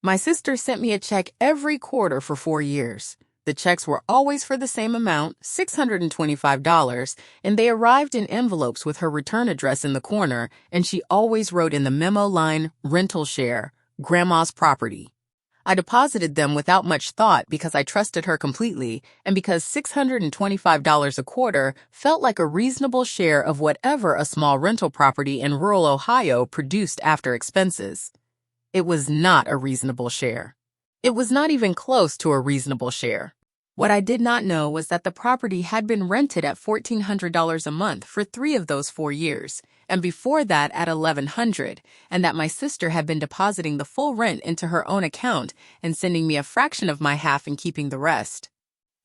My sister sent me a check every quarter for 4 years. The checks were always for the same amount, $625, and they arrived in envelopes with her return address in the corner, and she always wrote in the memo line, rental share, grandma's property. I deposited them without much thought because I trusted her completely, and because $625 a quarter felt like a reasonable share of whatever a small rental property in rural Ohio produced after expenses. It was not a reasonable share. It was not even close to a reasonable share. What I did not know was that the property had been rented at $1,400 a month for 3 of those 4 years, and before that at $1,100, and that my sister had been depositing the full rent into her own account and sending me a fraction of my half and keeping the rest.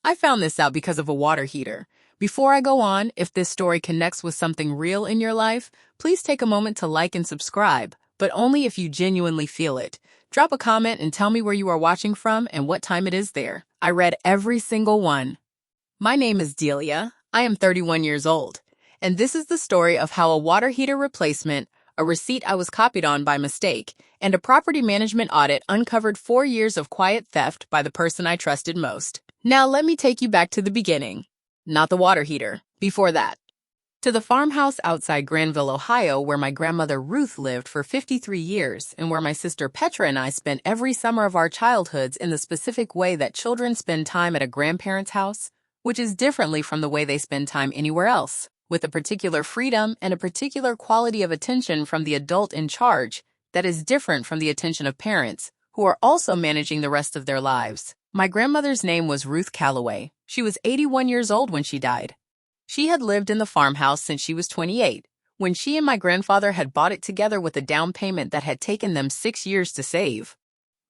I found this out because of a water heater. Before I go on, if this story connects with something real in your life, please take a moment to like and subscribe, but only if you genuinely feel it. Drop a comment and tell me where you are watching from and what time it is there. I read every single one. My name is Delia. I am 31 years old. And this is the story of how a water heater replacement, a receipt I was copied on by mistake, and a property management audit uncovered 4 years of quiet theft by the person I trusted most. Now let me take you back to the beginning. Not the water heater. Before that. To the farmhouse outside Granville, Ohio, where my grandmother Ruth lived for 53 years and where my sister Petra and I spent every summer of our childhoods in the specific way that children spend time at a grandparent's house, which is differently from the way they spend time anywhere else, with a particular freedom and a particular quality of attention from the adult in charge that is different from the attention of parents, who are also managing the rest of their lives. My grandmother's name was Ruth Calloway. She was 81 years old when she died. She had lived in the farmhouse since she was 28, when she and my grandfather had bought it together with a down payment that had taken them 6 years to save.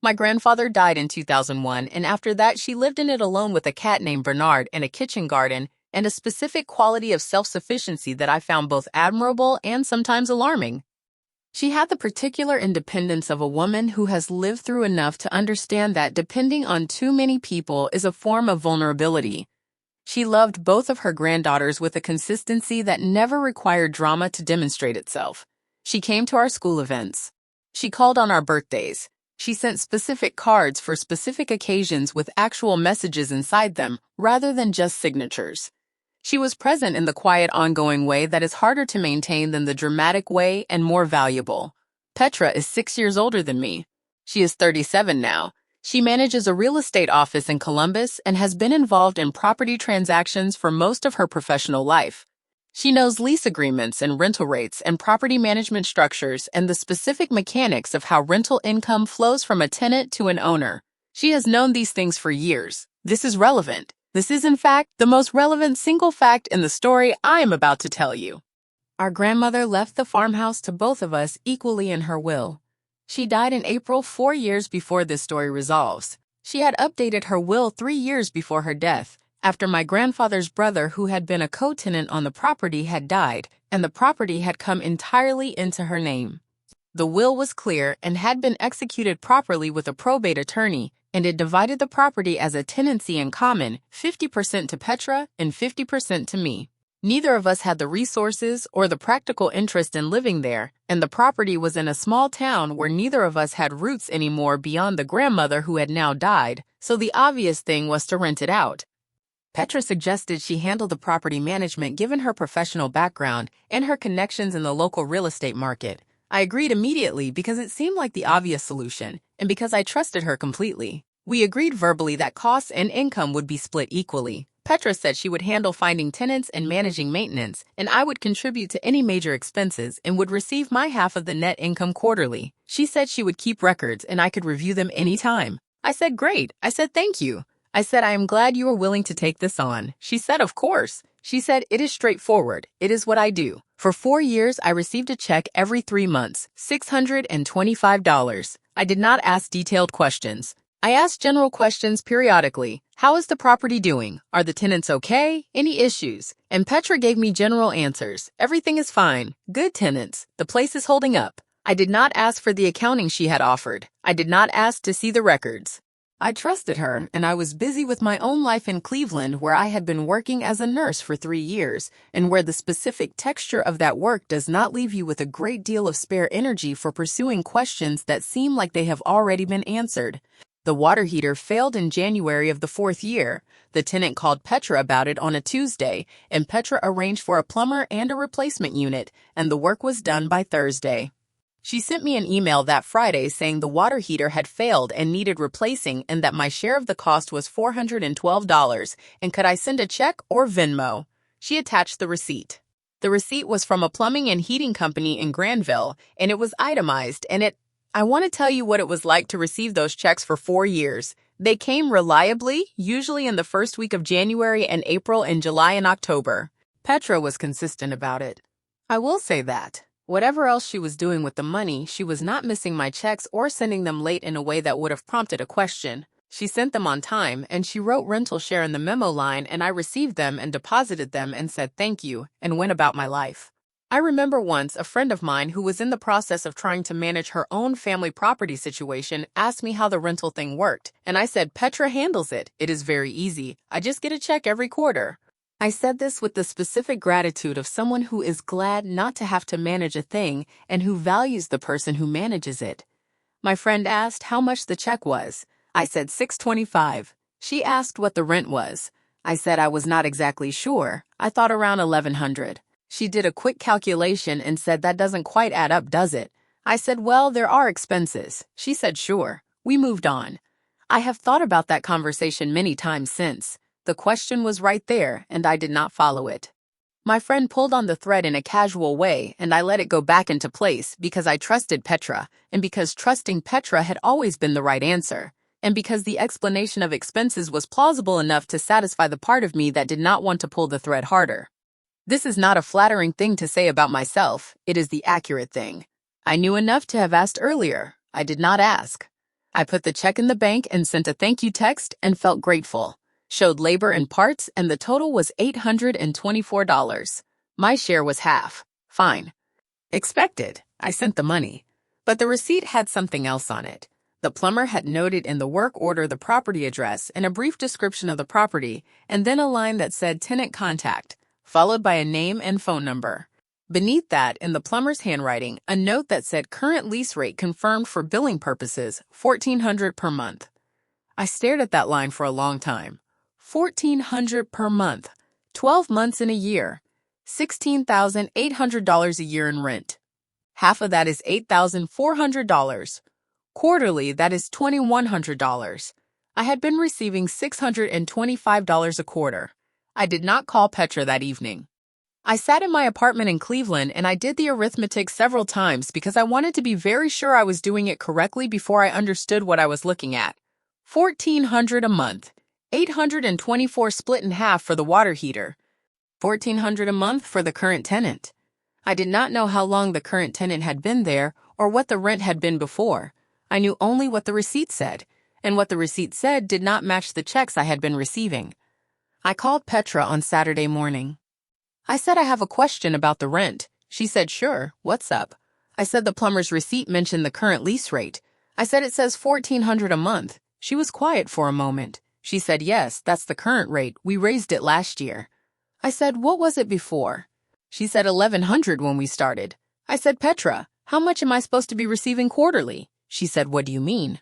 My grandfather died in 2001, and after that she lived in it alone with a cat named Bernard and a kitchen garden and a specific quality of self-sufficiency that I found both admirable and sometimes alarming. She had the particular independence of a woman who has lived through enough to understand that depending on too many people is a form of vulnerability. She loved both of her granddaughters with a consistency that never required drama to demonstrate itself. She came to our school events. She called on our birthdays. She sent specific cards for specific occasions with actual messages inside them, rather than just signatures. She was present in the quiet, ongoing way that is harder to maintain than the dramatic way and more valuable. Petra is 6 years older than me. She is 37 now. She manages a real estate office in Columbus and has been involved in property transactions for most of her professional life. She knows lease agreements and rental rates and property management structures and the specific mechanics of how rental income flows from a tenant to an owner. She has known these things for years. This is relevant. This is, in fact, the most relevant single fact in the story I am about to tell you. Our grandmother left the farmhouse to both of us equally in her will. She died in April 4 years before this story resolves. She had updated her will 3 years before her death, after my grandfather's brother, who had been a co-tenant on the property, had died, and the property had come entirely into her name. The will was clear and had been executed properly with a probate attorney, and it divided the property as a tenancy in common, 50% to Petra and 50% to me. Neither of us had the resources or the practical interest in living there, and the property was in a small town where neither of us had roots anymore beyond the grandmother who had now died, so the obvious thing was to rent it out. Petra suggested she handle the property management given her professional background and her connections in the local real estate market. I agreed immediately because it seemed like the obvious solution, and because I trusted her completely. We agreed verbally that costs and income would be split equally. Petra said she would handle finding tenants and managing maintenance, and I would contribute to any major expenses and would receive my half of the net income quarterly. She said she would keep records and I could review them anytime. I said, great. I said, thank you. I said, I am glad you are willing to take this on. She said, of course. She said, it is straightforward. It is what I do. For 4 years, I received a check every 3 months, $625. I did not ask detailed questions. I asked general questions periodically. How is the property doing? Are the tenants okay? Any issues? And Petra gave me general answers. Everything is fine. Good tenants. The place is holding up. I did not ask for the accounting she had offered. I did not ask to see the records. I trusted her, and I was busy with my own life in Cleveland, where I had been working as a nurse for 3 years, and where the specific texture of that work does not leave you with a great deal of spare energy for pursuing questions that seem like they have already been answered. The water heater failed in January of the 4th year. The tenant called Petra about it on a Tuesday, and Petra arranged for a plumber and a replacement unit, and the work was done by Thursday. She sent me an email that Friday saying the water heater had failed and needed replacing and that my share of the cost was $412, and could I send a check or Venmo? She attached the receipt. The receipt was from a plumbing and heating company in Granville, and it was itemized, and I want to tell you what it was like to receive those checks for 4 years. They came reliably, usually in the first week of January and April and July and October. Petra was consistent about it. I will say that. Whatever else she was doing with the money, she was not missing my checks or sending them late in a way that would have prompted a question. She sent them on time, and she wrote rental share in the memo line, and I received them and deposited them and said thank you and went about my life. I remember once a friend of mine who was in the process of trying to manage her own family property situation asked me how the rental thing worked, and I said Petra handles it. It is very easy. I just get a check every quarter. I said this with the specific gratitude of someone who is glad not to have to manage a thing and who values the person who manages it. My friend asked how much the check was. I said $625. She asked what the rent was. I said I was not exactly sure. I thought around $1,100. She did a quick calculation and said that doesn't quite add up, does it? I said, well, there are expenses. She said sure. We moved on. I have thought about that conversation many times since. The question was right there, and I did not follow it. My friend pulled on the thread in a casual way, and I let it go back into place because I trusted Petra, and because trusting Petra had always been the right answer, and because the explanation of expenses was plausible enough to satisfy the part of me that did not want to pull the thread harder. This is not a flattering thing to say about myself. It is the accurate thing. I knew enough to have asked earlier. I did not ask. I put the check in the bank and sent a thank you text and felt grateful. Showed labor and parts, and the total was $824. My share was half. Fine. Expected. I sent the money. But the receipt had something else on it. The plumber had noted in the work order the property address and a brief description of the property, and then a line that said tenant contact, followed by a name and phone number. Beneath that, in the plumber's handwriting, a note that said current lease rate confirmed for billing purposes, $1,400 per month. I stared at that line for a long time. $1,400 per month, 12 months in a year, $16,800 a year in rent. Half of that is $8,400. Quarterly, that is $2,100. I had been receiving $625 a quarter. I did not call Petra that evening. I sat in my apartment in Cleveland and I did the arithmetic several times because I wanted to be very sure I was doing it correctly before I understood what I was looking at. $1,400 a month. $824 split in half for the water heater. $1,400 a month for the current tenant. I did not know how long the current tenant had been there or what the rent had been before. I knew only what the receipt said, and what the receipt said did not match the checks I had been receiving. I called Petra on Saturday morning. I said I have a question about the rent. She said, sure, what's up? I said the plumber's receipt mentioned the current lease rate. I said it says $1,400 a month. She was quiet for a moment. She said, yes, that's the current rate. We raised it last year. I said, what was it before? She said $1,100 when we started. I said, Petra, how much am I supposed to be receiving quarterly? She said, what do you mean?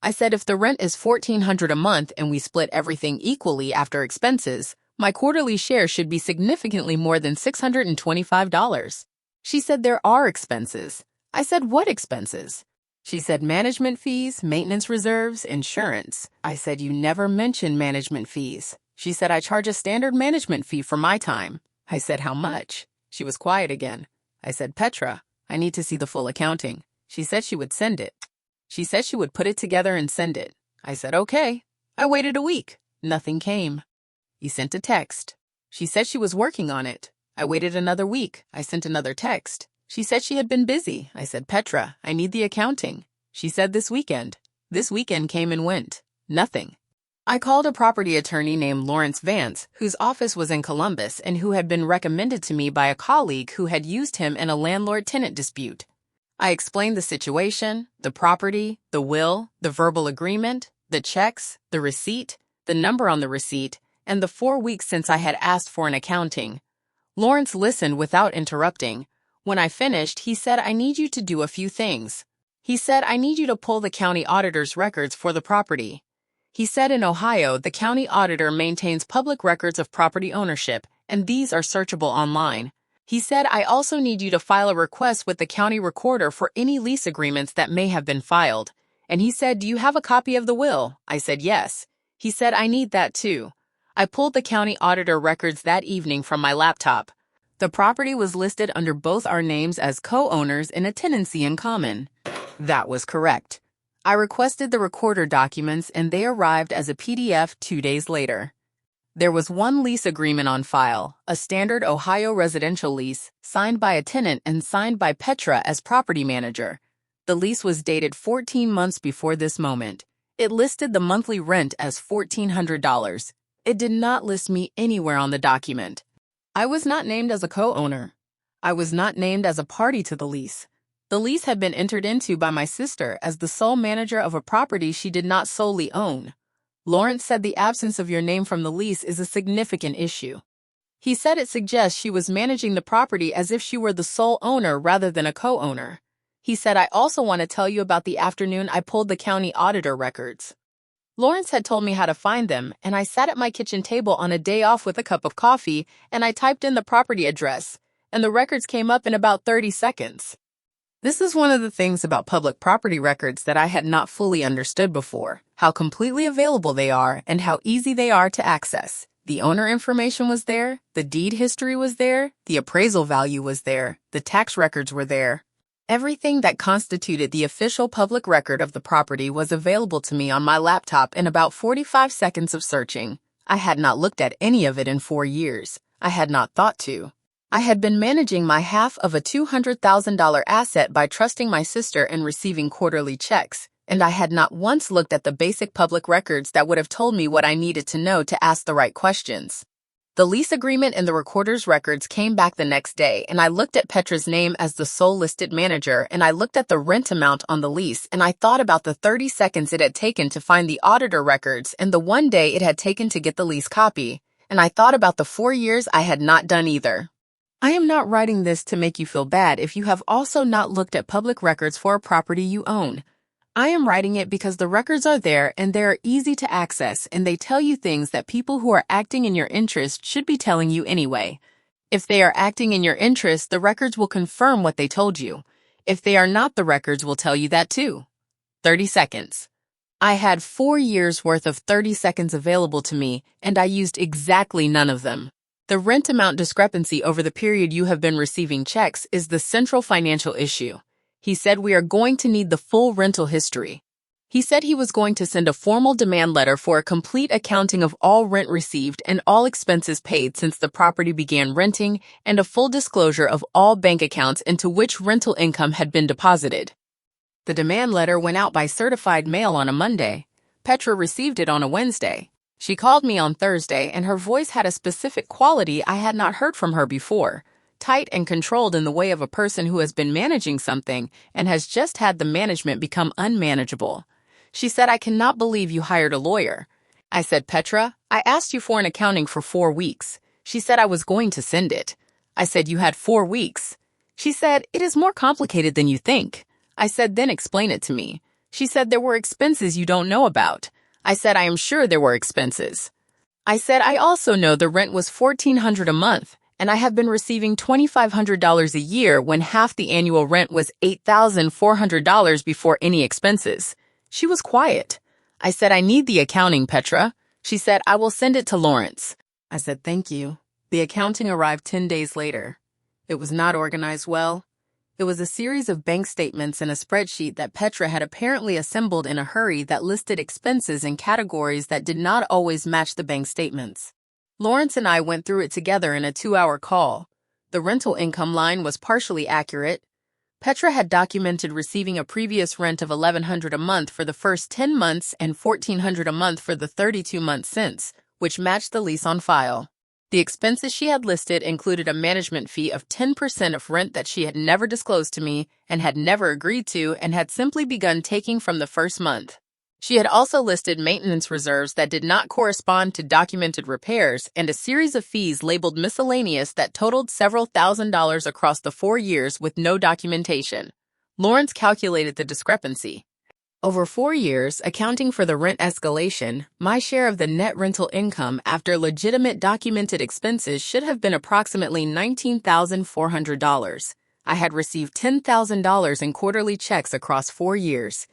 I said, if the rent is $1,400 a month and we split everything equally after expenses, my quarterly share should be significantly more than $625. She said, there are expenses. I said, what expenses? She said management fees, maintenance reserves, insurance. I said, you never mention management fees. She said, I charge a standard management fee for my time. I said, how much? She was quiet again. I said, Petra, I need to see the full accounting. She said she would send it. She said she would put it together and send it. I said, okay. I waited a week. Nothing came. He sent a text. She said she was working on it. I waited another week. I sent another text. She said she had been busy. I said, Petra, I need the accounting. She said this weekend. This weekend came and went. Nothing. I called a property attorney named Lawrence Vance, whose office was in Columbus and who had been recommended to me by a colleague who had used him in a landlord-tenant dispute. I explained the situation, the property, the will, the verbal agreement, the checks, the receipt, the number on the receipt, and the 4 weeks since I had asked for an accounting. Lawrence listened without interrupting. When I finished, he said, "I need you to do a few things." He said, "I need you to pull the county auditor's records for the property." He said in Ohio, the county auditor maintains public records of property ownership, and these are searchable online. He said, "I also need you to file a request with the county recorder for any lease agreements that may have been filed." And he said, "Do you have a copy of the will?" I said, "Yes." He said, "I need that too." I pulled the county auditor records that evening from my laptop. The property was listed under both our names as co-owners in a tenancy in common. That was correct. I requested the recorder documents and they arrived as a PDF 2 days later. There was one lease agreement on file, a standard Ohio residential lease, signed by a tenant and signed by Petra as property manager. The lease was dated 14 months before this moment. It listed the monthly rent as $1,400. It did not list me anywhere on the document. I was not named as a co-owner. I was not named as a party to the lease. The lease had been entered into by my sister as the sole manager of a property she did not solely own. Lawrence said the absence of your name from the lease is a significant issue. He said it suggests she was managing the property as if she were the sole owner rather than a co-owner. He said, "I also want to tell you about the afternoon I pulled the county auditor records." Lawrence had told me how to find them, and I sat at my kitchen table on a day off with a cup of coffee, and I typed in the property address, and the records came up in about 30 seconds. This is one of the things about public property records that I had not fully understood before, how completely available they are and how easy they are to access. The owner information was there, the deed history was there, the appraisal value was there, the tax records were there. Everything that constituted the official public record of the property was available to me on my laptop in about 45 seconds of searching. I had not looked at any of it in 4 years. I had not thought to. I had been managing my half of a $200,000 asset by trusting my sister and receiving quarterly checks, and I had not once looked at the basic public records that would have told me what I needed to know to ask the right questions. The lease agreement and the recorder's records came back the next day, and I looked at Petra's name as the sole listed manager, and I looked at the rent amount on the lease, and I thought about the 30 seconds it had taken to find the auditor records and the 1 day it had taken to get the lease copy, and I thought about the 4 years I had not done either. I am not writing this to make you feel bad if you have also not looked at public records for a property you own. I am writing it because the records are there and they are easy to access and they tell you things that people who are acting in your interest should be telling you anyway. If they are acting in your interest, the records will confirm what they told you. If they are not, the records will tell you that too. 30 seconds. I had 4 years worth of 30 seconds available to me and I used exactly none of them. The rent amount discrepancy over the period you have been receiving checks is the central financial issue. He said we are going to need the full rental history. He said he was going to send a formal demand letter for a complete accounting of all rent received and all expenses paid since the property began renting and a full disclosure of all bank accounts into which rental income had been deposited. The demand letter went out by certified mail on a Monday. Petra received it on a Wednesday. She called me on Thursday, and her voice had a specific quality I had not heard from her before, tight and controlled in the way of a person who has been managing something and has just had the management become unmanageable. She said, "I cannot believe you hired a lawyer." I said, "Petra, I asked you for an accounting for 4 weeks. She said I was going to send it. I said, "You had 4 weeks." She said, "It is more complicated than you think." I said, "Then explain it to me." She said, "There were expenses you don't know about." I said, "I am sure there were expenses." I said, "I also know the rent was $1,400 a month, and I have been receiving $2,500 a year when half the annual rent was $8,400 before any expenses." She was quiet. I said, "I need the accounting, Petra." She said, "I will send it to Lawrence." I said, "Thank you." The accounting arrived 10 days later. It was not organized well. It was a series of bank statements and a spreadsheet that Petra had apparently assembled in a hurry that listed expenses in categories that did not always match the bank statements. Lawrence and I went through it together in a 2-hour call. The rental income line was partially accurate. Petra had documented receiving a previous rent of $1,100 a month for the first 10 months and $1,400 a month for the 32 months since, which matched the lease on file. The expenses she had listed included a management fee of 10% of rent that she had never disclosed to me and had never agreed to and had simply begun taking from the first month. She had also listed maintenance reserves that did not correspond to documented repairs and a series of fees labeled miscellaneous that totaled several $1,000s across the 4 years with no documentation. Lawrence calculated the discrepancy. Over 4 years, accounting for the rent escalation, my share of the net rental income after legitimate documented expenses should have been approximately $19,400. I had received $10,000 in quarterly checks across 4 years.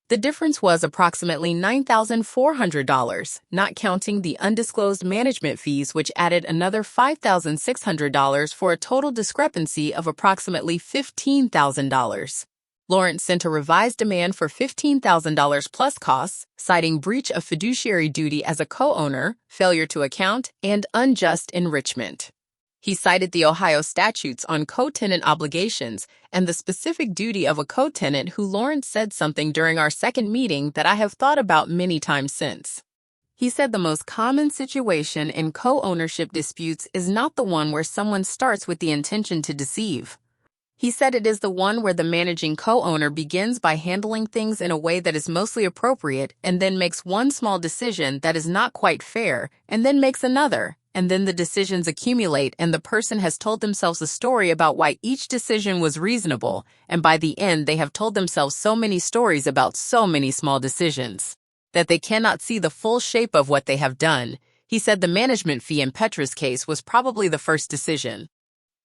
The difference was approximately $9,400, not counting the undisclosed management fees, which added another $5,600 for a total discrepancy of approximately $15,000. Lawrence sent a revised demand for $15,000 plus costs, citing breach of fiduciary duty as a co-owner, failure to account, and unjust enrichment. He cited the Ohio statutes on co-tenant obligations and the specific duty of a co-tenant who Lawrence said something during our second meeting that I have thought about many times since. He said the most common situation in co-ownership disputes is not the one where someone starts with the intention to deceive. He said it is the one where the managing co-owner begins by handling things in a way that is mostly appropriate and then makes one small decision that is not quite fair and then makes another. And then the decisions accumulate and the person has told themselves a story about why each decision was reasonable, and by the end they have told themselves so many stories about so many small decisions that they cannot see the full shape of what they have done. He said the management fee in Petra's case was probably the first decision.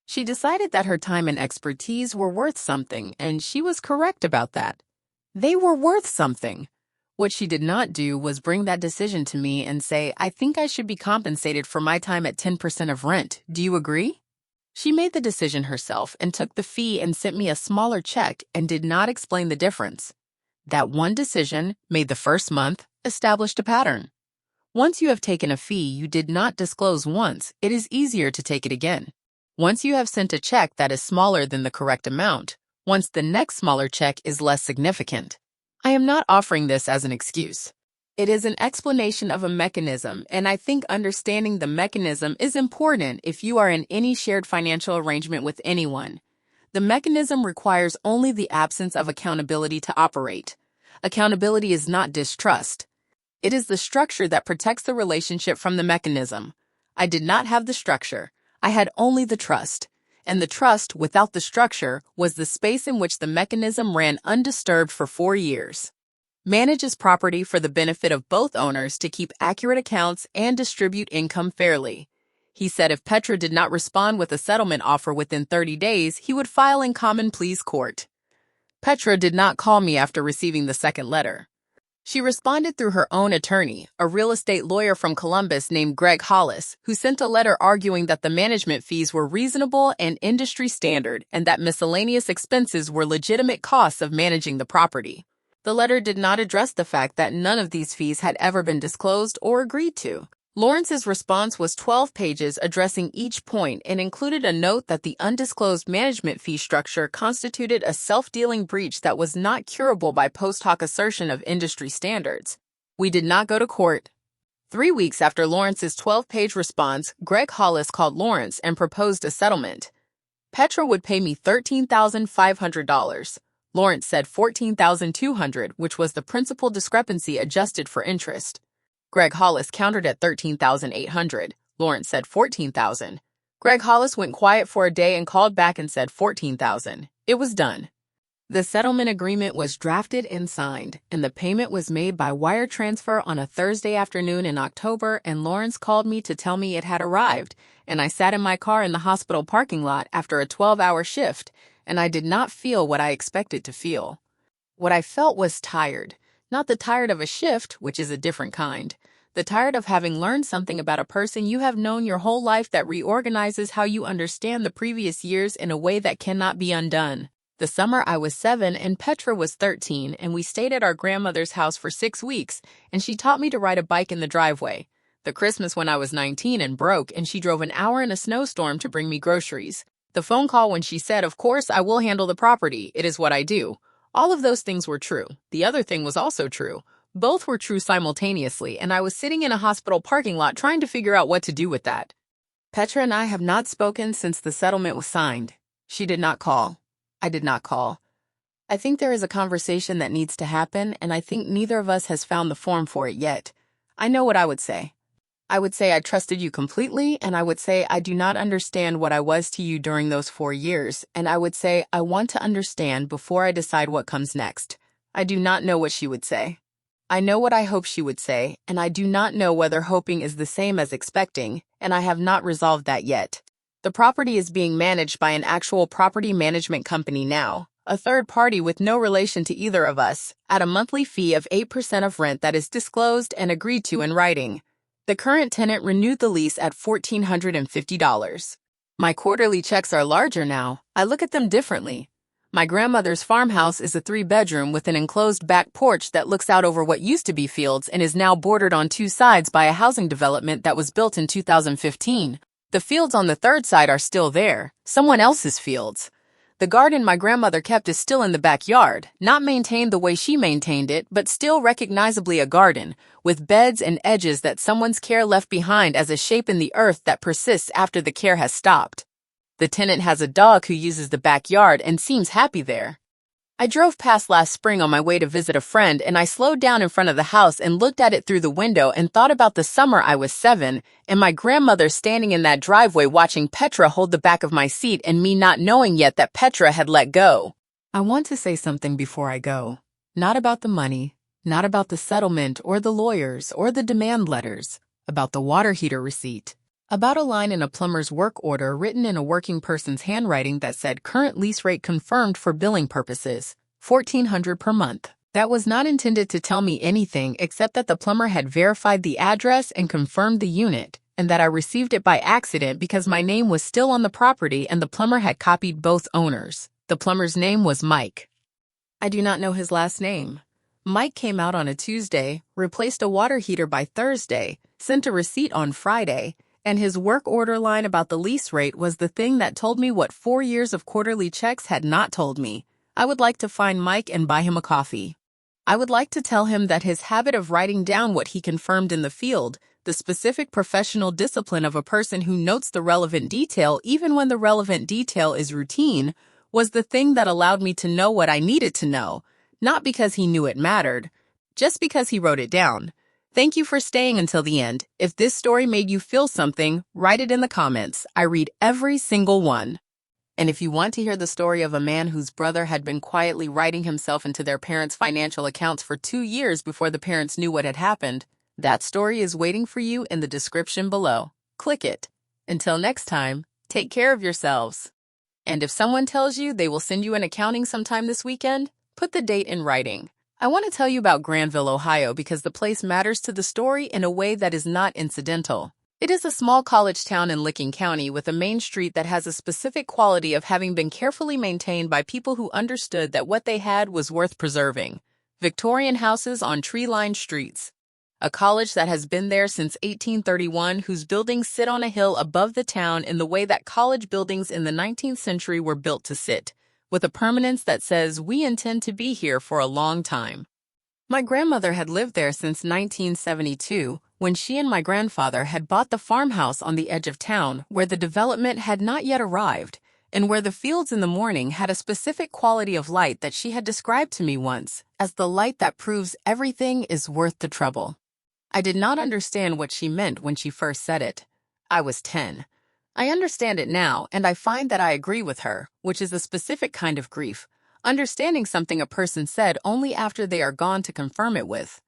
She decided that her time and expertise were worth something, and she was correct about that. They were worth something. What she did not do was bring that decision to me and say, I think I should be compensated for my time at 10% of rent. Do you agree? She made the decision herself and took the fee and sent me a smaller check and did not explain the difference. That one decision, made the first month, established a pattern. Once you have taken a fee you did not disclose once, it is easier to take it again. Once you have sent a check that is smaller than the correct amount, once the next smaller check is less significant. I am not offering this as an excuse. It is an explanation of a mechanism, and I think understanding the mechanism is important if you are in any shared financial arrangement with anyone. The mechanism requires only the absence of accountability to operate. Accountability is not distrust. It is the structure that protects the relationship from the mechanism. I did not have the structure. I had only the trust. And the trust, without the structure, was the space in which the mechanism ran undisturbed for 4 years. Manages property for the benefit of both owners to keep accurate accounts and distribute income fairly. He said if Petra did not respond with a settlement offer within 30 days, he would file in common pleas court. Petra did not call me after receiving the second letter. She responded through her own attorney, a real estate lawyer from Columbus named Greg Hollis, who sent a letter arguing that the management fees were reasonable and industry standard and that miscellaneous expenses were legitimate costs of managing the property. The letter did not address the fact that none of these fees had ever been disclosed or agreed to. Lawrence's response was 12 pages addressing each point and included a note that the undisclosed management fee structure constituted a self-dealing breach that was not curable by post hoc assertion of industry standards. We did not go to court. 3 weeks after Lawrence's 12-page response, Greg Hollis called Lawrence and proposed a settlement. Petra would pay me $13,500. Lawrence said $14,200, which was the principal discrepancy adjusted for interest. Greg Hollis countered at $13,800. Lawrence said $14,000. Greg Hollis went quiet for a day and called back and said $14,000. It was done. The settlement agreement was drafted and signed, and the payment was made by wire transfer on a Thursday afternoon in October, and Lawrence called me to tell me it had arrived, and I sat in my car in the hospital parking lot after a 12-hour shift, and I did not feel what I expected to feel. What I felt was tired. Not the tired of a shift, which is a different kind. The tired of having learned something about a person you have known your whole life that reorganizes how you understand the previous years in a way that cannot be undone. The summer I was 7 and Petra was 13, and we stayed at our grandmother's house for 6 weeks, and she taught me to ride a bike in the driveway. The Christmas when I was 19 and broke, and she drove an hour in a snowstorm to bring me groceries. The phone call when she said, "Of course, I will handle the property. It is what I do." All of those things were true. The other thing was also true. Both were true simultaneously, and I was sitting in a hospital parking lot trying to figure out what to do with that. Petra and I have not spoken since the settlement was signed. She did not call. I did not call. I think there is a conversation that needs to happen, and I think neither of us has found the form for it yet. I know what I would say. I would say I trusted you completely, and I would say I do not understand what I was to you during those 4 years, and I would say I want to understand before I decide what comes next. I do not know what she would say. I know what I hope she would say, and I do not know whether hoping is the same as expecting, and I have not resolved that yet. The property is being managed by an actual property management company now, a third party with no relation to either of us, at a monthly fee of 8% of rent that is disclosed and agreed to in writing. The current tenant renewed the lease at $1,450. My quarterly checks are larger now. I look at them differently. My grandmother's farmhouse is a 3-bedroom with an enclosed back porch that looks out over what used to be fields and is now bordered on 2 sides by a housing development that was built in 2015. The fields on the third side are still there, someone else's fields. The garden my grandmother kept is still in the backyard, not maintained the way she maintained it, but still recognizably a garden, with beds and edges that someone's care left behind as a shape in the earth that persists after the care has stopped. The tenant has a dog who uses the backyard and seems happy there. I drove past last spring on my way to visit a friend, and I slowed down in front of the house and looked at it through the window and thought about the summer I was 7 and my grandmother standing in that driveway watching Petra hold the back of my seat and me not knowing yet that Petra had let go. I want to say something before I go. Not about the money, not about the settlement or the lawyers or the demand letters, about the water heater receipt. About a line in a plumber's work order written in a working person's handwriting that said current lease rate confirmed for billing purposes, $1,400 per month. That was not intended to tell me anything except that the plumber had verified the address and confirmed the unit, and that I received it by accident because my name was still on the property and the plumber had copied both owners. The plumber's name was Mike. I do not know his last name. Mike came out on a Tuesday, replaced a water heater by Thursday, sent a receipt on Friday, and his work order line about the lease rate was the thing that told me what 4 years of quarterly checks had not told me. I would like to find Mike and buy him a coffee. I would like to tell him that his habit of writing down what he confirmed in the field, the specific professional discipline of a person who notes the relevant detail even when the relevant detail is routine, was the thing that allowed me to know what I needed to know, not because he knew it mattered, just because he wrote it down. Thank you for staying until the end. If this story made you feel something, write it in the comments. I read every single one. And if you want to hear the story of a man whose brother had been quietly writing himself into their parents' financial accounts for 2 years before the parents knew what had happened, that story is waiting for you in the description below. Click it. Until next time, take care of yourselves. And if someone tells you they will send you an accounting sometime this weekend, put the date in writing. I want to tell you about Granville, Ohio, because the place matters to the story in a way that is not incidental. It is a small college town in Licking County with a main street that has a specific quality of having been carefully maintained by people who understood that what they had was worth preserving. Victorian houses on tree-lined streets. A college that has been there since 1831, whose buildings sit on a hill above the town in the way that college buildings in the 19th century were built to sit, with a permanence that says we intend to be here for a long time. My grandmother had lived there since 1972, when she and my grandfather had bought the farmhouse on the edge of town where the development had not yet arrived, and where the fields in the morning had a specific quality of light that she had described to me once as the light that proves everything is worth the trouble. I did not understand what she meant when she first said it. I was 10. I understand it now, and I find that I agree with her, which is a specific kind of grief, understanding something a person said only after they are gone to confirm it with.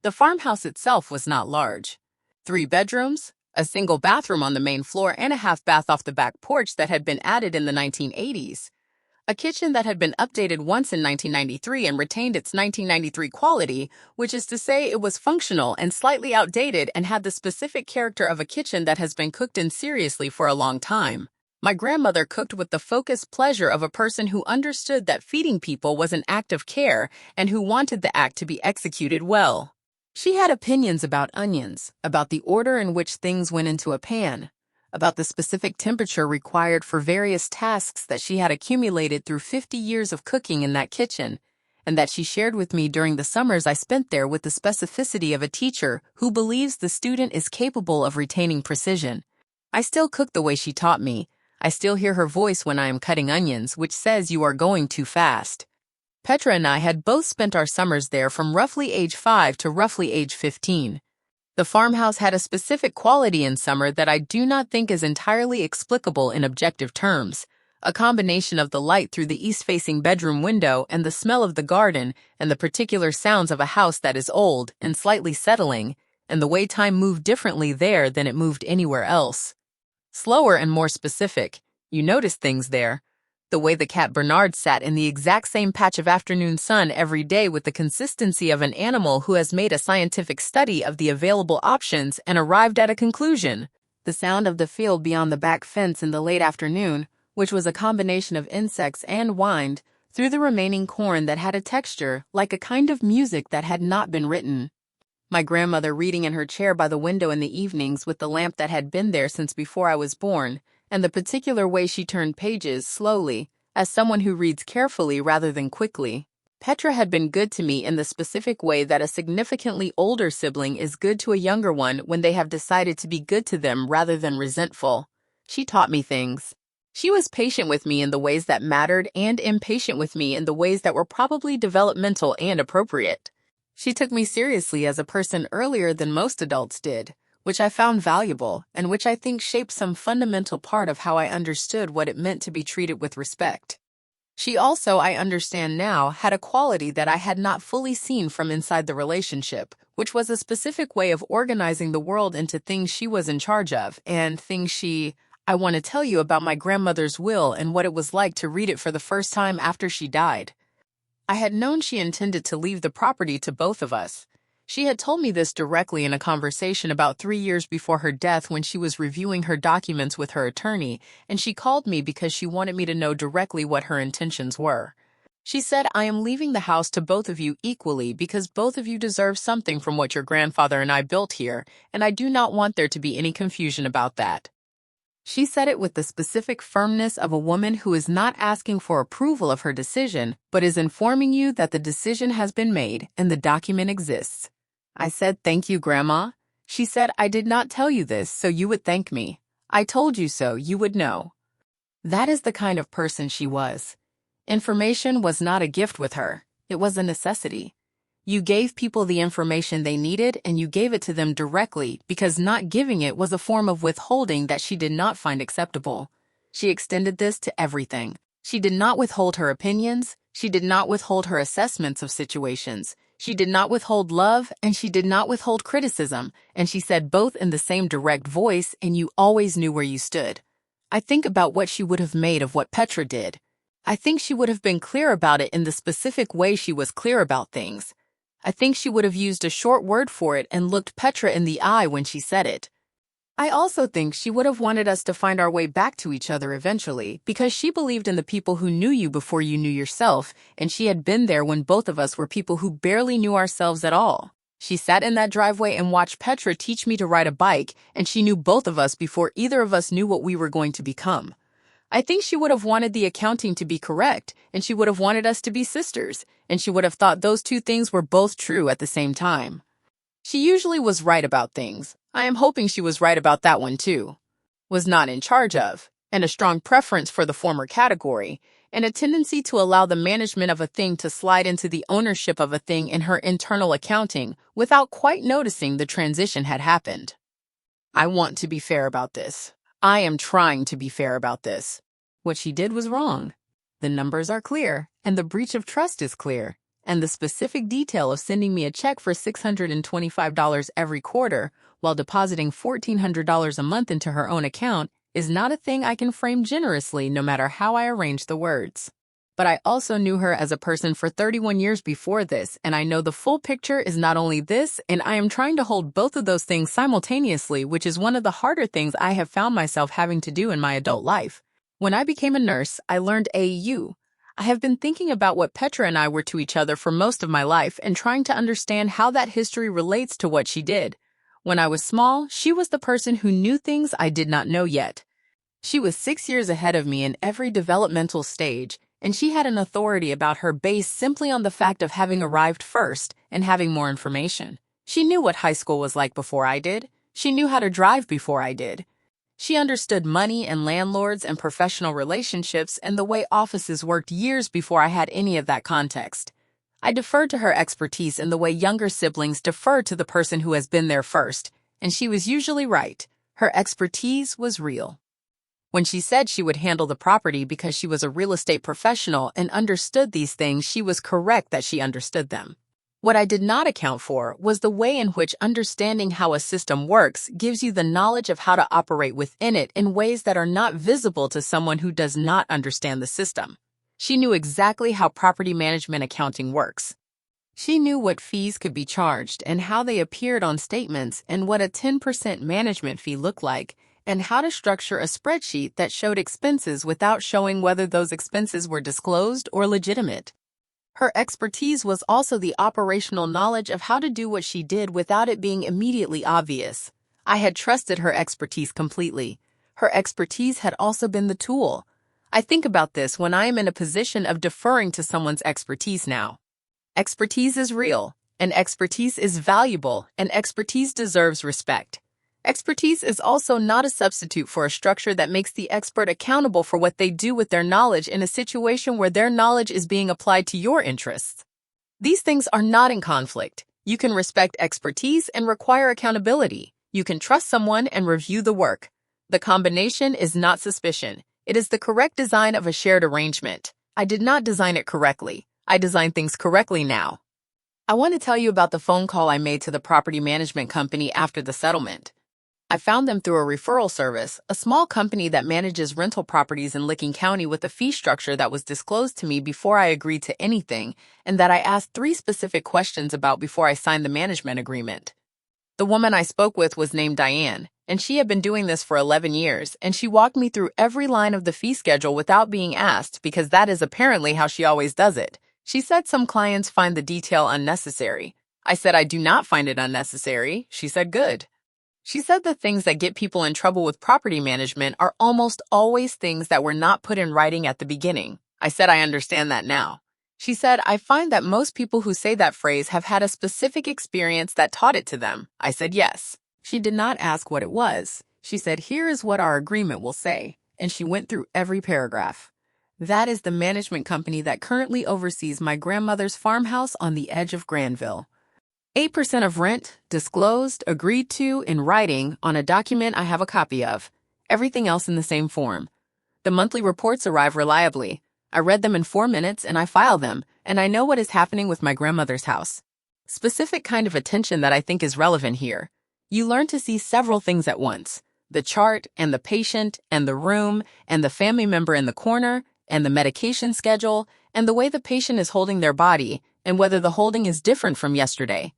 The farmhouse itself was not large. 3 bedrooms, a single bathroom on the main floor and a half bath off the back porch that had been added in the 1980s. A kitchen that had been updated once in 1993 and retained its 1993 quality, which is to say it was functional and slightly outdated and had the specific character of a kitchen that has been cooked in seriously for a long time. My grandmother cooked with the focused pleasure of a person who understood that feeding people was an act of care and who wanted the act to be executed well. She had opinions about onions, about the order in which things went into a pan, about the specific temperature required for various tasks that she had accumulated through 50 years of cooking in that kitchen, and that she shared with me during the summers I spent there with the specificity of a teacher who believes the student is capable of retaining precision. I still cook the way she taught me. I still hear her voice when I am cutting onions, which says you are going too fast. Petra and I had both spent our summers there from roughly age 5 to roughly age 15. The farmhouse had a specific quality in summer that I do not think is entirely explicable in objective terms. A combination of the light through the east-facing bedroom window and the smell of the garden and the particular sounds of a house that is old and slightly settling, and the way time moved differently there than it moved anywhere else. Slower and more specific, you notice things there. The way the cat Bernard sat in the exact same patch of afternoon sun every day with the consistency of an animal who has made a scientific study of the available options and arrived at a conclusion. The sound of the field beyond the back fence in the late afternoon, which was a combination of insects and wind, through the remaining corn that had a texture like a kind of music that had not been written. My grandmother reading in her chair by the window in the evenings with the lamp that had been there since before I was born, and the particular way she turned pages slowly, as someone who reads carefully rather than quickly. Petra had been good to me in the specific way that a significantly older sibling is good to a younger one when they have decided to be good to them rather than resentful. She taught me things. She was patient with me in the ways that mattered and impatient with me in the ways that were probably developmental and appropriate. She took me seriously as a person earlier than most adults did, which I found valuable and which I think shaped some fundamental part of how I understood what it meant to be treated with respect. She also, I understand now, had a quality that I had not fully seen from inside the relationship, which was a specific way of organizing the world into things she was in charge of and things I want to tell you about my grandmother's will and what it was like to read it for the first time after she died. I had known she intended to leave the property to both of us. She had told me this directly in a conversation about 3 years before her death when she was reviewing her documents with her attorney, and she called me because she wanted me to know directly what her intentions were. She said, "I am leaving the house to both of you equally because both of you deserve something from what your grandfather and I built here, and I do not want there to be any confusion about that." She said it with the specific firmness of a woman who is not asking for approval of her decision, but is informing you that the decision has been made and the document exists. I said, "Thank you, Grandma." She said, "I did not tell you this, so you would thank me. I told you so, you would know." That is the kind of person she was. Information was not a gift with her. It was a necessity. You gave people the information they needed and you gave it to them directly because not giving it was a form of withholding that she did not find acceptable. She extended this to everything. She did not withhold her opinions. She did not withhold her assessments of situations. She did not withhold love and she did not withhold criticism, and she said both in the same direct voice and you always knew where you stood. I think about what she would have made of what Petra did. I think she would have been clear about it in the specific way she was clear about things. I think she would have used a short word for it and looked Petra in the eye when she said it. I also think she would have wanted us to find our way back to each other eventually because she believed in the people who knew you before you knew yourself, and she had been there when both of us were people who barely knew ourselves at all. She sat in that driveway and watched Petra teach me to ride a bike, and she knew both of us before either of us knew what we were going to become. I think she would have wanted the accounting to be correct, and she would have wanted us to be sisters, and she would have thought those two things were both true at the same time. She usually was right about things. I am hoping she was right about that one too. Was not in charge of, and a strong preference for the former category, and a tendency to allow the management of a thing to slide into the ownership of a thing in her internal accounting without quite noticing the transition had happened. I want to be fair about this. I am trying to be fair about this. What she did was wrong. The numbers are clear, and the breach of trust is clear, and the specific detail of sending me a check for $625 every quarter while depositing $1,400 a month into her own account is not a thing I can frame generously no matter how I arrange the words. But I also knew her as a person for 31 years before this, and I know the full picture is not only this, and I am trying to hold both of those things simultaneously, which is one of the harder things I have found myself having to do in my adult life. When I became a nurse, I learned AU. I have been thinking about what Petra and I were to each other for most of my life and trying to understand how that history relates to what she did. When I was small, she was the person who knew things I did not know yet. She was 6 years ahead of me in every developmental stage, and she had an authority about her based simply on the fact of having arrived first and having more information. She knew what high school was like before I did. She knew how to drive before I did. She understood money and landlords and professional relationships and the way offices worked years before I had any of that context. I deferred to her expertise in the way younger siblings defer to the person who has been there first, and she was usually right. Her expertise was real. When she said she would handle the property because she was a real estate professional and understood these things, she was correct that she understood them. What I did not account for was the way in which understanding how a system works gives you the knowledge of how to operate within it in ways that are not visible to someone who does not understand the system. She knew exactly how property management accounting works. She knew what fees could be charged and how they appeared on statements and what a 10% management fee looked like, and how to structure a spreadsheet that showed expenses without showing whether those expenses were disclosed or legitimate. Her expertise was also the operational knowledge of how to do what she did without it being immediately obvious. I had trusted her expertise completely. Her expertise had also been the tool. I think about this when I am in a position of deferring to someone's expertise now. Expertise is real, and expertise is valuable, and expertise deserves respect. Expertise is also not a substitute for a structure that makes the expert accountable for what they do with their knowledge in a situation where their knowledge is being applied to your interests. These things are not in conflict. You can respect expertise and require accountability. You can trust someone and review the work. The combination is not suspicion. It is the correct design of a shared arrangement. I did not design it correctly. I design things correctly now. I want to tell you about the phone call I made to the property management company after the settlement. I found them through a referral service, a small company that manages rental properties in Licking County with a fee structure that was disclosed to me before I agreed to anything, and that I asked 3 specific questions about before I signed the management agreement. The woman I spoke with was named Diane, and she had been doing this for 11 years, and she walked me through every line of the fee schedule without being asked, because that is apparently how she always does it. She said some clients find the detail unnecessary. I said I do not find it unnecessary. She said good. She said the things that get people in trouble with property management are almost always things that were not put in writing at the beginning. I said I understand that now. She said, I find that most people who say that phrase have had a specific experience that taught it to them. I said yes. She did not ask what it was. She said, here is what our agreement will say. And she went through every paragraph. That is the management company that currently oversees my grandmother's farmhouse on the edge of Granville. 8% of rent, disclosed, agreed to, in writing, on a document I have a copy of. Everything else in the same form. The monthly reports arrive reliably. I read them in 4 minutes and I file them, and I know what is happening with my grandmother's house. Specific kind of attention that I think is relevant here. You learn to see several things at once. The chart, and the patient, and the room, and the family member in the corner, and the medication schedule, and the way the patient is holding their body, and whether the holding is different from yesterday.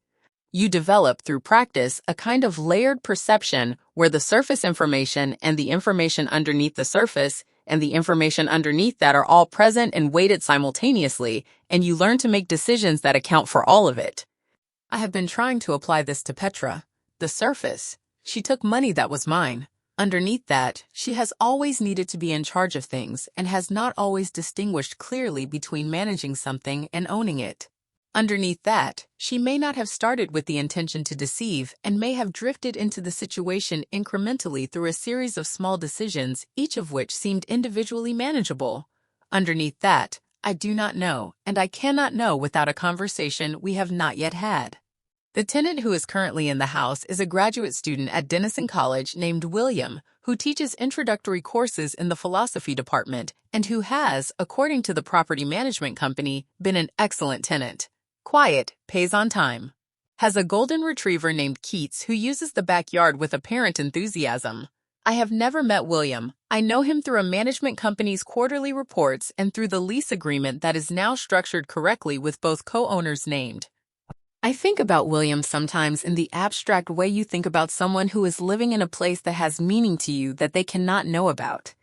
You develop, through practice, a kind of layered perception where the surface information and the information underneath the surface and the information underneath that are all present and weighted simultaneously, and you learn to make decisions that account for all of it. I have been trying to apply this to Petra. The surface. She took money that was mine. Underneath that, she has always needed to be in charge of things and has not always distinguished clearly between managing something and owning it. Underneath that, she may not have started with the intention to deceive and may have drifted into the situation incrementally through a series of small decisions, each of which seemed individually manageable. Underneath that, I do not know, and I cannot know without a conversation we have not yet had. The tenant who is currently in the house is a graduate student at Denison College named William, who teaches introductory courses in the philosophy department and who has, according to the property management company, been an excellent tenant. Quiet, pays on time. Has a golden retriever named Keats who uses the backyard with apparent enthusiasm. I have never met William. I know him through a management company's quarterly reports and through the lease agreement that is now structured correctly with both co-owners named. I think about William sometimes in the abstract way you think about someone who is living in a place that has meaning to you that they cannot know about.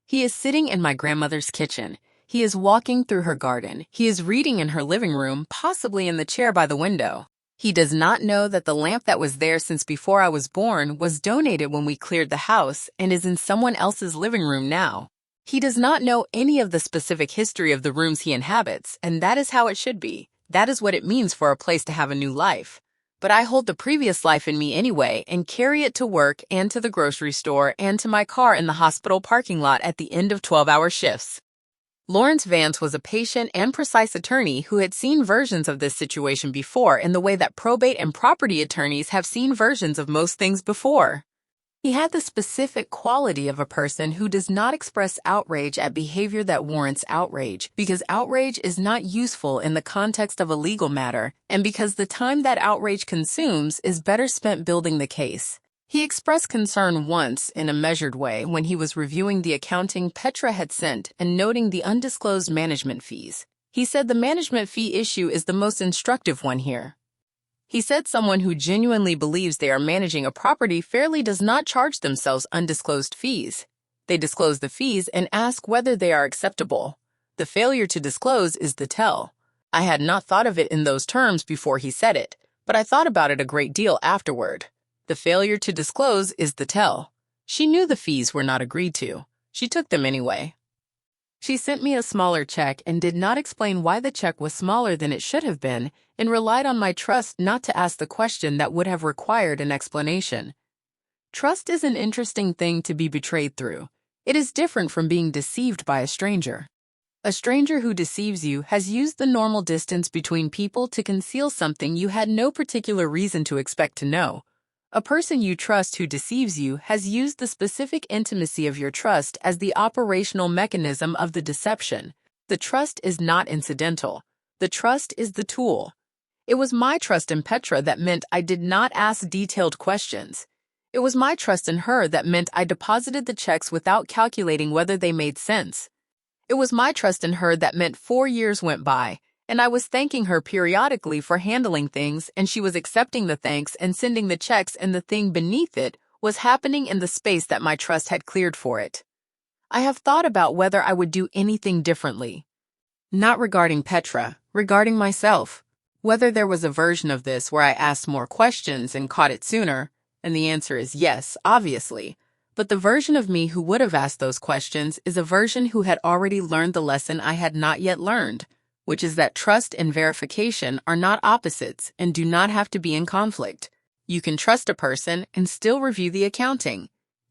He is sitting in my grandmother's kitchen. He is walking through her garden. He is reading in her living room, possibly in the chair by the window. He does not know that the lamp that was there since before I was born was donated when we cleared the house and is in someone else's living room now. He does not know any of the specific history of the rooms he inhabits, and that is how it should be. That is what it means for a place to have a new life. but I hold the previous life in me anyway and carry it to work and to the grocery store and to my car in the hospital parking lot at the end of 12-hour shifts. Lawrence Vance was a patient and precise attorney who had seen versions of this situation before in the way that probate and property attorneys have seen versions of most things before. He had the specific quality of a person who does not express outrage at behavior that warrants outrage, because outrage is not useful in the context of a legal matter, and because the time that outrage consumes is better spent building the case. He expressed concern once in a measured way when he was reviewing the accounting Petra had sent and noting the undisclosed management fees. He said the management fee issue is the most instructive one here. He said someone who genuinely believes they are managing a property fairly does not charge themselves undisclosed fees. They disclose the fees and ask whether they are acceptable. The failure to disclose is the tell. I had not thought of it in those terms before he said it, but I thought about it a great deal afterward. The failure to disclose is the tell. She knew the fees were not agreed to. She took them anyway. She sent me a smaller check and did not explain why the check was smaller than it should have been, and relied on my trust not to ask the question that would have required an explanation. Trust is an interesting thing to be betrayed through. It is different from being deceived by a stranger. A stranger who deceives you has used the normal distance between people to conceal something you had no particular reason to expect to know. A person you trust who deceives you has used the specific intimacy of your trust as the operational mechanism of the deception. The trust is not incidental. The trust is the tool. It was my trust in Petra that meant I did not ask detailed questions. It was my trust in her that meant I deposited the checks without calculating whether they made sense. It was my trust in her that meant 4 years went by, and I was thanking her periodically for handling things, and she was accepting the thanks and sending the checks, and the thing beneath it was happening in the space that my trust had cleared for it. I have thought about whether I would do anything differently. Not regarding Petra, regarding myself. Whether there was a version of this where I asked more questions and caught it sooner, and the answer is yes, obviously. But the version of me who would have asked those questions is a version who had already learned the lesson I had not yet learned, which is that trust and verification are not opposites and do not have to be in conflict. You can trust a person and still review the accounting.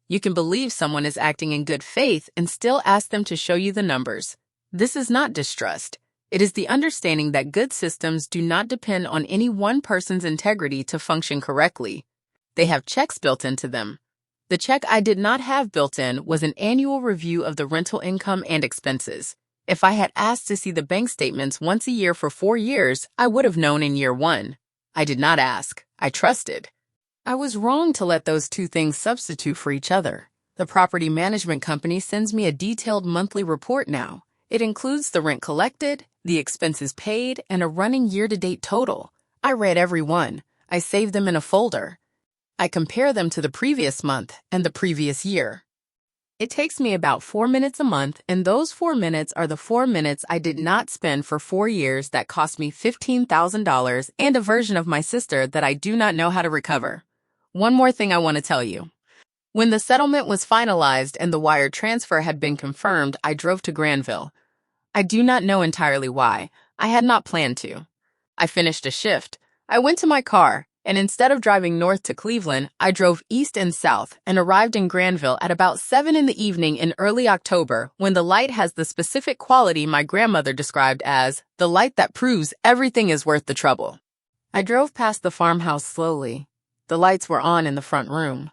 You can believe someone is acting in good faith and still ask them to show you the numbers. This is not distrust. It is the understanding that good systems do not depend on any one person's integrity to function correctly. They have checks built into them. The check I did not have built in was an annual review of the rental income and expenses. If I had asked to see the bank statements once a year for 4 years, I would have known in year 1. I did not ask. I trusted. I was wrong to let those two things substitute for each other. The property management company sends me a detailed monthly report now. It includes the rent collected, the expenses paid, and a running year-to-date total. I read every one. I saved them in a folder. I compare them to the previous month and the previous year. It takes me about 4 minutes a month, and those 4 minutes are the 4 minutes I did not spend for 4 years that cost me $15,000 and a version of my sister that I do not know how to recover. One more thing I want to tell you. When the settlement was finalized and the wire transfer had been confirmed, I drove to Granville. I do not know entirely why. I had not planned to. I finished a shift. I went to my car, and instead of driving north to Cleveland, I drove east and south and arrived in Granville at about 7 in the evening in early October, when the light has the specific quality my grandmother described as the light that proves everything is worth the trouble. I drove past the farmhouse slowly. The lights were on in the front room.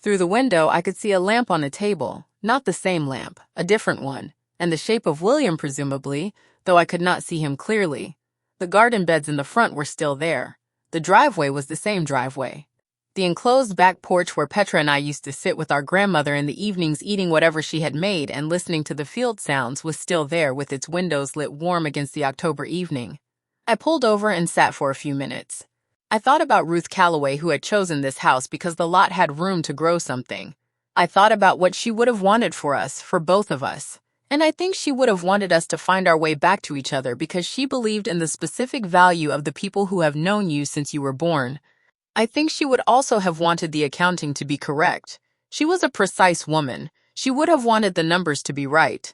Through the window, I could see a lamp on a table, not the same lamp, a different one, and the shape of William presumably, though I could not see him clearly. The garden beds in the front were still there. The driveway was the same driveway. The enclosed back porch where Petra and I used to sit with our grandmother in the evenings eating whatever she had made and listening to the field sounds was still there with its windows lit warm against the October evening. I pulled over and sat for a few minutes. I thought about Ruth Calloway, who had chosen this house because the lot had room to grow something. I thought about what she would have wanted for us, for both of us. And I think she would have wanted us to find our way back to each other because she believed in the specific value of the people who have known you since you were born. I think she would also have wanted the accounting to be correct. She was a precise woman. She would have wanted the numbers to be right.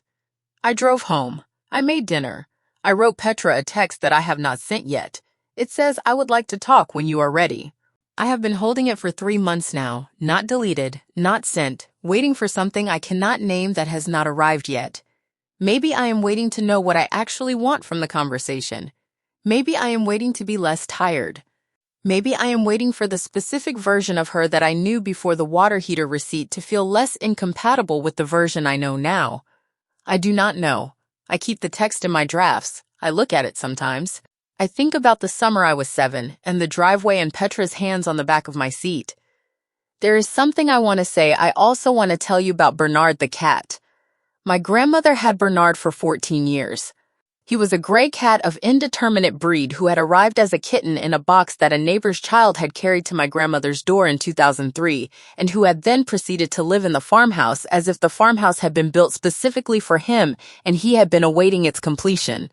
I drove home. I made dinner. I wrote Petra a text that I have not sent yet. It says, "I would like to talk when you are ready." I have been holding it for 3 months now, not deleted, not sent, waiting for something I cannot name that has not arrived yet. Maybe I am waiting to know what I actually want from the conversation. Maybe I am waiting to be less tired. Maybe I am waiting for the specific version of her that I knew before the water heater receipt to feel less incompatible with the version I know now. I do not know. I keep the text in my drafts. I look at it sometimes. I think about the summer I was 7 and the driveway and Petra's hands on the back of my seat. There is something I want to say. I also want to tell you about Bernard the cat. My grandmother had Bernard for 14 years. He was a gray cat of indeterminate breed who had arrived as a kitten in a box that a neighbor's child had carried to my grandmother's door in 2003, and who had then proceeded to live in the farmhouse as if the farmhouse had been built specifically for him and he had been awaiting its completion.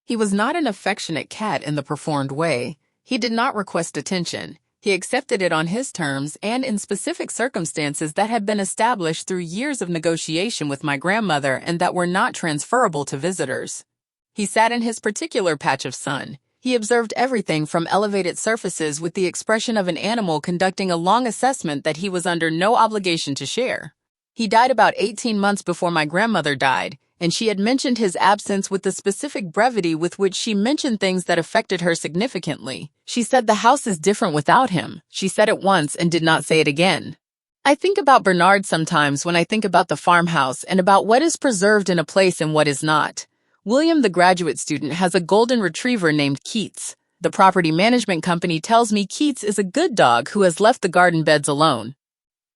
He was not an affectionate cat in the performed way. He did not request attention. He accepted it on his terms and in specific circumstances that had been established through years of negotiation with my grandmother and that were not transferable to visitors. He sat in his particular patch of sun. He observed everything from elevated surfaces with the expression of an animal conducting a long assessment that he was under no obligation to share. He died about 18 months before my grandmother died, and she had mentioned his absence with the specific brevity with which she mentioned things that affected her significantly. She said, "The house is different without him." She said it once and did not say it again. I think about Bernard sometimes when I think about the farmhouse and about what is preserved in a place and what is not. William, the graduate student, has a golden retriever named Keats. The property management company tells me Keats is a good dog who has left the garden beds alone.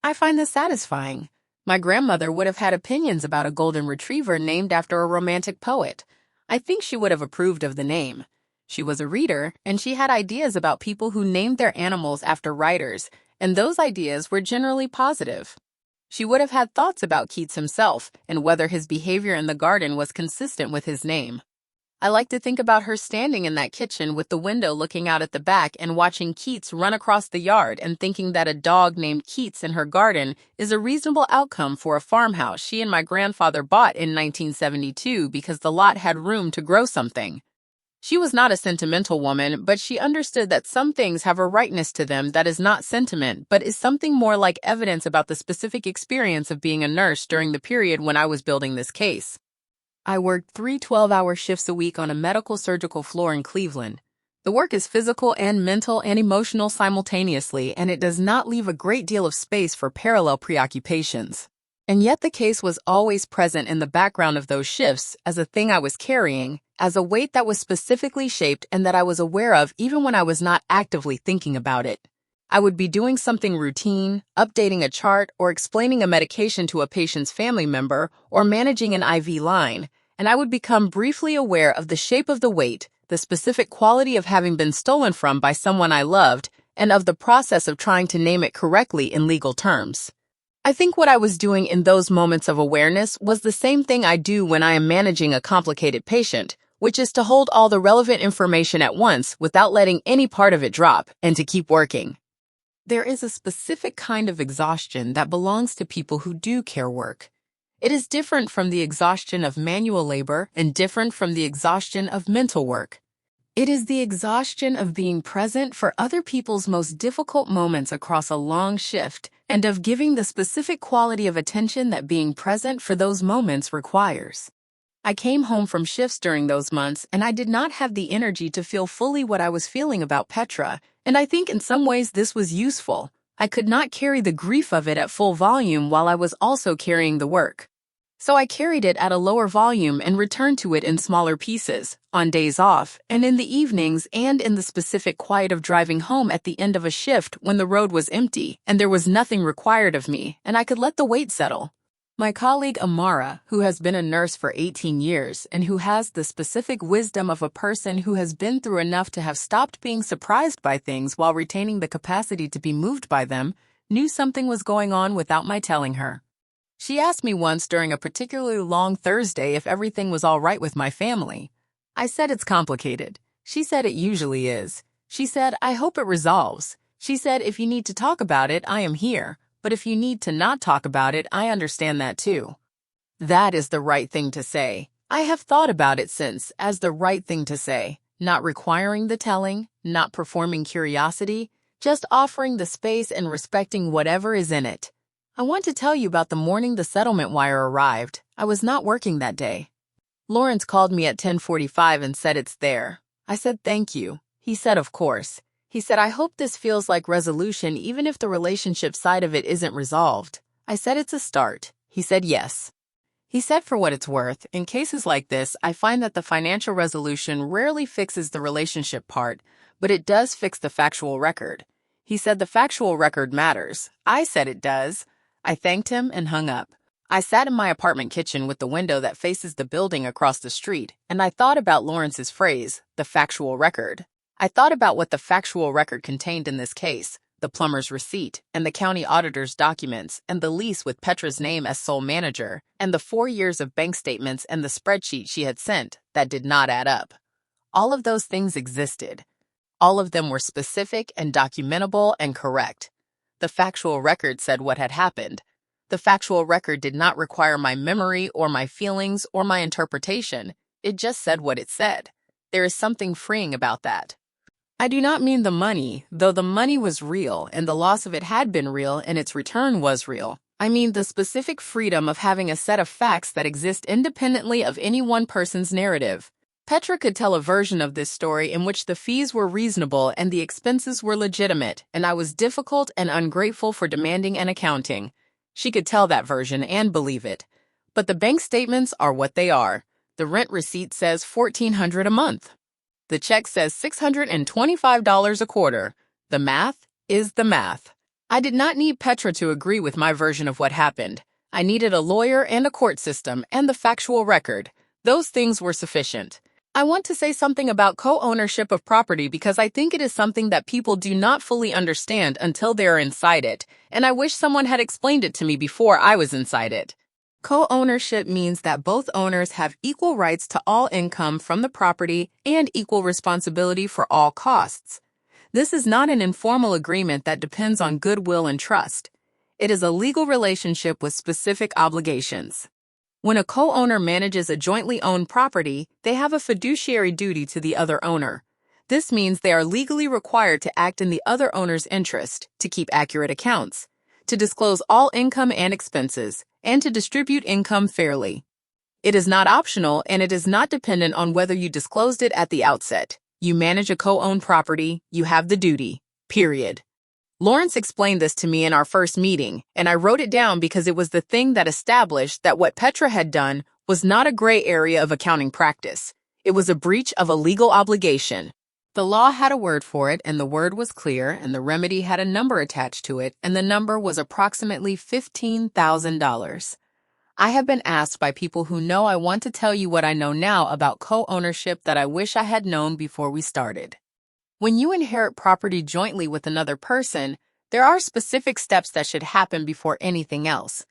I find this satisfying. My grandmother would have had opinions about a golden retriever named after a romantic poet. I think she would have approved of the name. She was a reader, and she had ideas about people who named their animals after writers, and those ideas were generally positive. She would have had thoughts about Keats himself and whether his behavior in the garden was consistent with his name. I like to think about her standing in that kitchen with the window looking out at the back and watching Keats run across the yard and thinking that a dog named Keats in her garden is a reasonable outcome for a farmhouse she and my grandfather bought in 1972 because the lot had room to grow something. She was not a sentimental woman, but she understood that some things have a rightness to them that is not sentiment, but is something more like evidence about the specific experience of being a nurse during the period when I was building this case. I worked 3 12-hour shifts a week on a medical surgical floor in Cleveland. The work is physical and mental and emotional simultaneously, and it does not leave a great deal of space for parallel preoccupations. And yet the case was always present in the background of those shifts as a thing I was carrying, as a weight that was specifically shaped and that I was aware of even when I was not actively thinking about it. I would be doing something routine, updating a chart, or explaining a medication to a patient's family member, or managing an IV line, and I would become briefly aware of the shape of the weight, the specific quality of having been stolen from by someone I loved, and of the process of trying to name it correctly in legal terms. I think what I was doing in those moments of awareness was the same thing I do when I am managing a complicated patient, which is to hold all the relevant information at once without letting any part of it drop, and to keep working. There is a specific kind of exhaustion that belongs to people who do care work. It is different from the exhaustion of manual labor and different from the exhaustion of mental work. It is the exhaustion of being present for other people's most difficult moments across a long shift and of giving the specific quality of attention that being present for those moments requires. I came home from shifts during those months, and I did not have the energy to feel fully what I was feeling about Petra, and I think in some ways this was useful. I could not carry the grief of it at full volume while I was also carrying the work. So I carried it at a lower volume and returned to it in smaller pieces, on days off, and in the evenings and in the specific quiet of driving home at the end of a shift when the road was empty and there was nothing required of me, and I could let the weight settle. My colleague Amara, who has been a nurse for 18 years and who has the specific wisdom of a person who has been through enough to have stopped being surprised by things while retaining the capacity to be moved by them, knew something was going on without my telling her. She asked me once during a particularly long Thursday if everything was all right with my family. I said it's complicated. She said it usually is. She said, I hope it resolves. She said, if you need to talk about it, I am here. But if you need to not talk about it, I understand that too. That is the right thing to say. I have thought about it since as the right thing to say. not requiring the telling, not performing curiosity, just offering the space and respecting whatever is in it. I want to tell you about the morning the settlement wire arrived. I was not working that day. Lawrence called me at 10:45 and said it's there. I said thank you. He said of course. He said I hope this feels like resolution even if the relationship side of it isn't resolved. I said it's a start. He said yes. He said for what it's worth, in cases like this, I find that the financial resolution rarely fixes the relationship part, but it does fix the factual record. He said the factual record matters. I said it does. I thanked him and hung up. I sat in my apartment kitchen with the window that faces the building across the street, and I thought about Lawrence's phrase, the factual record. I thought about what the factual record contained in this case, the plumber's receipt, and the county auditor's documents, and the lease with Petra's name as sole manager, and the 4 years of bank statements and the spreadsheet she had sent that did not add up. All of those things existed. All of them were specific and documentable and correct. The factual record said what had happened. The factual record did not require my memory or my feelings or my interpretation. It just said what it said. There is something freeing about that. I do not mean the money, though the money was real and the loss of it had been real and its return was real. I mean the specific freedom of having a set of facts that exist independently of any one person's narrative. Petra could tell a version of this story in which the fees were reasonable and the expenses were legitimate, and I was difficult and ungrateful for demanding an accounting. She could tell that version and believe it. But the bank statements are what they are. The rent receipt says $1,400 a month. The check says $625 a quarter. The math is the math. I did not need Petra to agree with my version of what happened. I needed a lawyer and a court system and the factual record. Those things were sufficient. I want to say something about co-ownership of property because I think it is something that people do not fully understand until they are inside it, and I wish someone had explained it to me before I was inside it. Co-ownership means that both owners have equal rights to all income from the property and equal responsibility for all costs. This is not an informal agreement that depends on goodwill and trust. It is a legal relationship with specific obligations. When a co-owner manages a jointly owned property, they have a fiduciary duty to the other owner. This means they are legally required to act in the other owner's interest, to keep accurate accounts, to disclose all income and expenses, and to distribute income fairly. It is not optional and it is not dependent on whether you disclosed it at the outset. You manage a co-owned property, you have the duty, period. Lawrence explained this to me in our first meeting, and I wrote it down because it was the thing that established that what Petra had done was not a gray area of accounting practice. It was a breach of a legal obligation. The law had a word for it, and the word was clear, and the remedy had a number attached to it, and the number was approximately $15,000. I have been asked by people who know I want to tell you what I know now about co-ownership that I wish I had known before we started. When you inherit property jointly with another person, there are specific steps that should happen before anything else.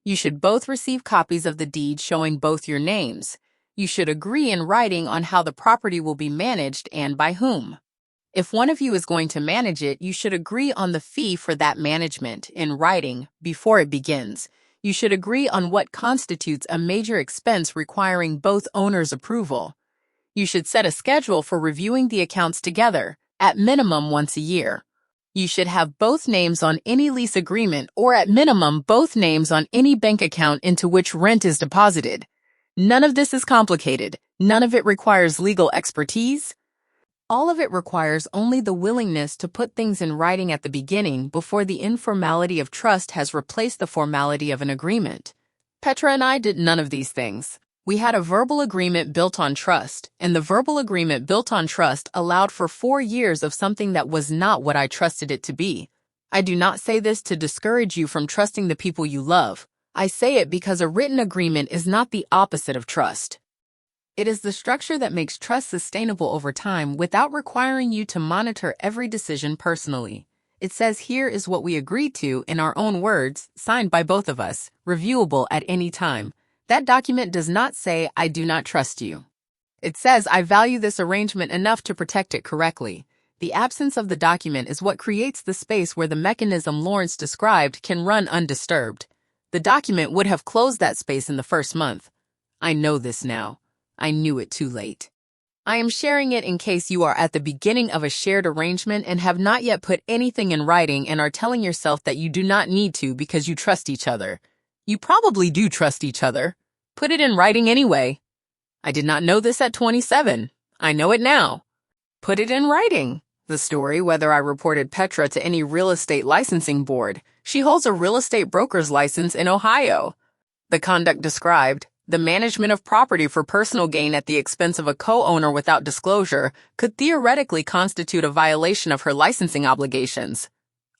You should both receive copies of the deed showing both your names. You should agree in writing on how the property will be managed and by whom. If one of you is going to manage it, you should agree on the fee for that management in writing before it begins. You should agree on what constitutes a major expense requiring both owners' approval. You should set a schedule for reviewing the accounts together, at minimum once a year. You should have both names on any lease agreement or at minimum both names on any bank account into which rent is deposited. None of this is complicated. None of it requires legal expertise. All of it requires only the willingness to put things in writing at the beginning before the informality of trust has replaced the formality of an agreement. Petra and I did none of these things. We had a verbal agreement built on trust, and the verbal agreement built on trust allowed for 4 years of something that was not what I trusted it to be. I do not say this to discourage you from trusting the people you love. I say it because a written agreement is not the opposite of trust. It is the structure that makes trust sustainable over time without requiring you to monitor every decision personally. It says here is what we agreed to in our own words, signed by both of us, reviewable at any time. That document does not say, I do not trust you. It says, I value this arrangement enough to protect it correctly. The absence of the document is what creates the space where the mechanism Lawrence described can run undisturbed. The document would have closed that space in the first month. I know this now. I knew it too late. I am sharing it in case you are at the beginning of a shared arrangement and have not yet put anything in writing and are telling yourself that you do not need to because you trust each other. You probably do trust each other. Put it in writing anyway. I did not know this at 27. I know it now. Put it in writing. The story, whether I reported Petra to any real estate licensing board. She holds a real estate broker's license in Ohio. The conduct described, the management of property for personal gain at the expense of a co-owner without disclosure, could theoretically constitute a violation of her licensing obligations.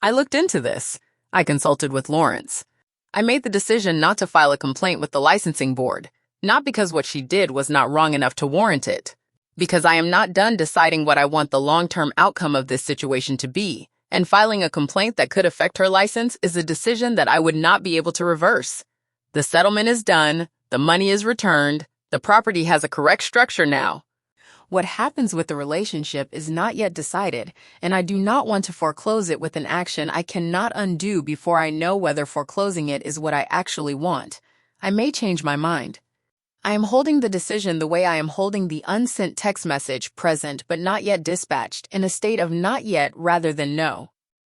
I looked into this. I consulted with Lawrence. I made the decision not to file a complaint with the licensing board, not because what she did was not wrong enough to warrant it, because I am not done deciding what I want the long-term outcome of this situation to be, and filing a complaint that could affect her license is a decision that I would not be able to reverse. The settlement is done. The money is returned. The property has a correct structure now. What happens with the relationship is not yet decided, and I do not want to foreclose it with an action I cannot undo before I know whether foreclosing it is what I actually want. I may change my mind. I am holding the decision the way I am holding the unsent text message, present but not yet dispatched, in a state of not yet rather than no.